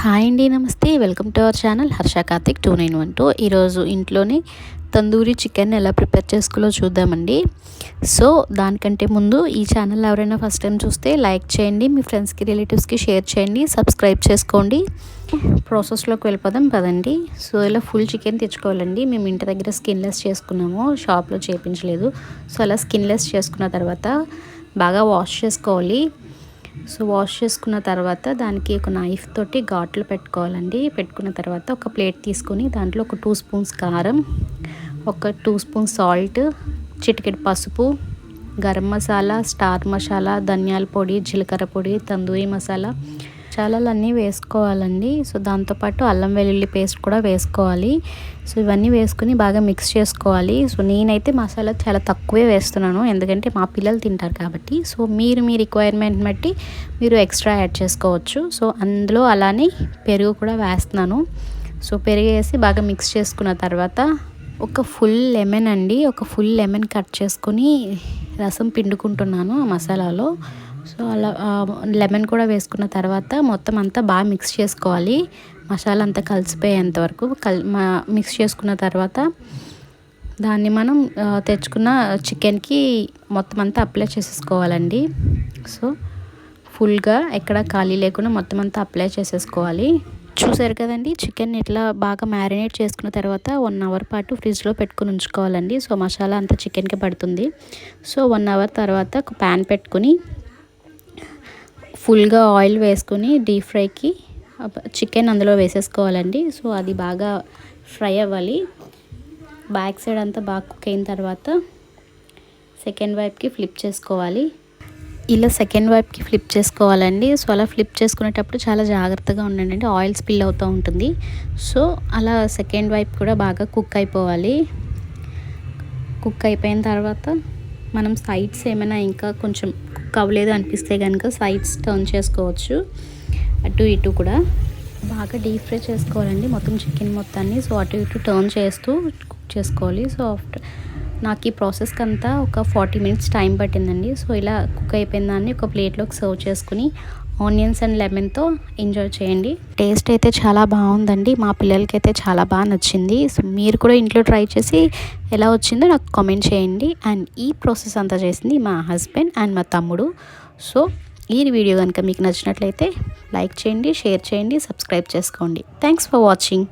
Hi అండి, నమస్తే. Welcome to our channel Harsha Karthik 2912. ఈరోజు ఇంట్లోనే తందూరి చికెన్ ఎలా ప్రిపేర్ చేసుకోవాలో చూద్దామండి. సో దానికంటే ముందు ఈ ఛానల్ ఎవరైనా ఫస్ట్ టైం చూస్తే లైక్ చేయండి, మీ ఫ్రెండ్స్కి రిలేటివ్స్కి షేర్ చేయండి, సబ్స్క్రైబ్ చేసుకోండి. ప్రాసెస్లోకి వెళ్ళిపోదాం పదండి. సో ఇలా ఫుల్ చికెన్ తెచ్చుకోవాలండి. మేము ఇంటి దగ్గర స్కిన్లెస్ చేసుకున్నాము, షాప్లో చేయించలేదు. సో అలా స్కిన్లెస్ చేసుకున్న తర్వాత బాగా వాష్ చేసుకోవాలి. సో వాష్ చేసుకున్న తర్వాత దానికి ఒక నైఫ్ తోటి ఘాట్లు పెట్టుకోవాలండి. పెట్టుకున్న తర్వాత ఒక ప్లేట్ తీసుకొని దాంట్లో ఒక 2 స్పూన్స్ కారం, ఒక 2 స్పూన్స్ సాల్ట్, చిటికెడు పసుపు, గరం మసాలా, స్టార్ మసాలా, ధనియాల పొడి, జీలకర్ర పొడి, తందూరి మసాలాలన్నీ వేసుకోవాలండి. సో దాంతోపాటు అల్లం వెల్లుల్లి పేస్ట్ కూడా వేసుకోవాలి. సో ఇవన్నీ వేసుకుని బాగా మిక్స్ చేసుకోవాలి. సో నేనైతే మసాలా చాలా తక్కువే వేస్తున్నాను, ఎందుకంటే మా పిల్లలు తింటారు కాబట్టి. సో మీరు మీ రిక్వైర్మెంట్ బట్టి మీరు ఎక్స్ట్రా యాడ్ చేసుకోవచ్చు. సో అందులో అలానే పెరుగు కూడా వేస్తున్నాను. సో పెరుగు వేసి బాగా మిక్స్ చేసుకున్న తర్వాత ఒక ఫుల్ లెమన్ అండి, ఒక ఫుల్ లెమన్ కట్ చేసుకుని రసం పిండుకుంటున్నాను ఆ మసాలాలో. సో అలా లెమన్ కూడా వేసుకున్న తర్వాత మొత్తం అంతా బాగా మిక్స్ చేసుకోవాలి. మసాలా అంతా కలిసిపోయేంత వరకు మిక్స్ చేసుకున్న తర్వాత దాన్ని మనం తెచ్చుకున్న చికెన్కి మొత్తం అంతా అప్లై చేసేసుకోవాలండి. సో ఫుల్గా ఎక్కడ ఖాళీ లేకుండా మొత్తం అంతా అప్లై చేసేసుకోవాలి. చూసారు కదండి, చికెన్ ఇట్లా బాగా మ్యారినేట్ చేసుకున్న తర్వాత 1 అవర్ పాటు ఫ్రిడ్జ్లో పెట్టుకుని ఉంచుకోవాలండి. సో మసాలా అంతా చికెన్కి పడుతుంది. సో 1 అవర్ తర్వాత ఒక ప్యాన్ పెట్టుకుని ఫుల్గా ఆయిల్ వేసుకుని డీప్ ఫ్రైకి చికెన్ అందులో వేసేసుకోవాలండి. సో అది బాగా ఫ్రై అవ్వాలి. బ్యాక్ సైడ్ అంతా బాగా కుక్ అయిన తర్వాత సెకండ్ వైపుకి ఫ్లిప్ చేసుకోవాలి. ఇలా సెకండ్ వైపుకి ఫ్లిప్ చేసుకోవాలండి. సో అలా ఫ్లిప్ చేసుకునేటప్పుడు చాలా జాగ్రత్తగా ఉండండి, ఆయిల్ స్పిల్ అవుతూ ఉంటుంది. సో అలా సెకండ్ వైపు కూడా బాగా కుక్ అయిపోవాలి. కుక్ అయిపోయిన తర్వాత మనం సైడ్స్ ఏమైనా ఇంకా కొంచెం కుక్ అవ్వలేదు అనిపిస్తే కనుక సైడ్స్ టర్న్ చేసుకోవచ్చు, అటు ఇటు కూడా. బాగా డీప్ ఫ్రై చేసుకోవాలండి మొత్తం చికెన్ మొత్తాన్ని. సో అటు ఇటు టర్న్ చేస్తూ కుక్ చేసుకోవాలి. సో నాకు ఈ ప్రాసెస్కి అంతా ఒక 40 మినిట్స్ టైం పట్టిందండి. సో ఇలా కుక్ అయిపోయిన దాన్ని ఒక ప్లేట్లోకి సర్వ్ చేసుకుని ఆనియన్స్ అండ్ లెమన్తో ఎంజాయ్ చేయండి. టేస్ట్ అయితే చాలా బాగుందండి, మా పిల్లలకి అయితే చాలా బాగా నచ్చింది. సో మీరు కూడా ఇంట్లో ట్రై చేసి ఎలా వచ్చిందో నాకు కామెంట్ చేయండి. అండ్ ఈ ప్రాసెస్ అంతా చేసింది మా హస్బెండ్ అండ్ మా తమ్ముడు. సో ఈ వీడియో కనుక మీకు నచ్చినట్లయితే లైక్ చేయండి, షేర్ చేయండి, సబ్స్క్రైబ్ చేసుకోండి. Thanks for watching.